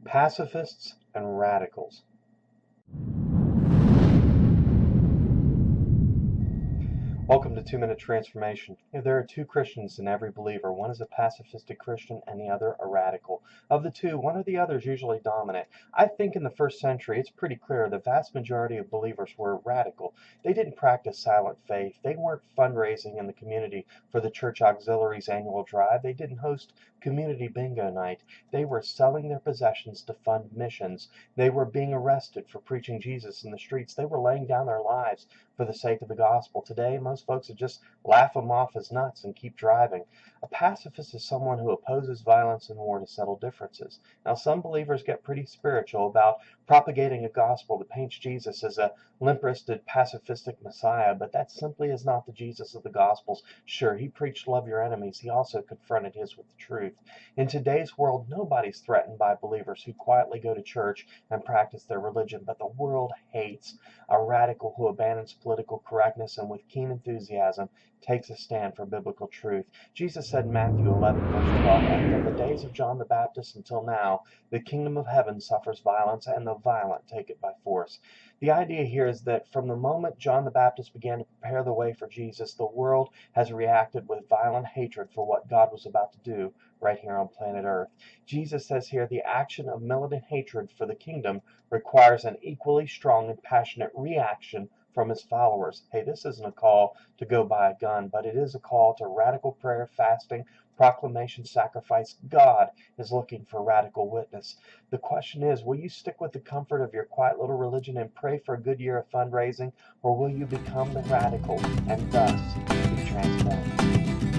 Pacifists and radicals. Welcome to 2-Minute Transformation. There are two Christians in every believer. One is a pacifistic Christian and the other a radical. Of the two, one or the other is usually dominant. I think in the first century it's pretty clear the vast majority of believers were radical. They didn't practice silent faith. They weren't fundraising in the community for the church auxiliaries annual drive. They didn't host community bingo night. They were selling their possessions to fund missions. They were being arrested for preaching Jesus in the streets. They were laying down their lives for the sake of the gospel. Today, most folks would just laugh them off as nuts and keep driving. A pacifist is someone who opposes violence and war to settle differences. Now, some believers get pretty spiritual about propagating a gospel that paints Jesus as a limp-wristed, pacifistic Messiah, but that simply is not the Jesus of the Gospels. Sure, he preached love your enemies. He also confronted his with the truth. In today's world, nobody's threatened by believers who quietly go to church and practice their religion, but the world hates a radical who abandons political correctness and with keen enthusiasm takes a stand for biblical truth. Jesus said in Matthew 11, verse 12, "And from the days of John the Baptist until now, the kingdom of heaven suffers violence, and the violent take it by force." The idea here is that from the moment John the Baptist began to prepare the way for Jesus, the world has reacted with violent hatred for what God was about to do right here on planet Earth. Jesus says here the action of militant hatred for the kingdom requires an equally strong and passionate reaction from his followers. Hey, this isn't a call to go buy a gun, but it is a call to radical prayer, fasting, proclamation, sacrifice. God is looking for radical witness. The question is, will you stick with the comfort of your quiet little religion and pray for a good year of fundraising, or will you become the radical and thus be transformed?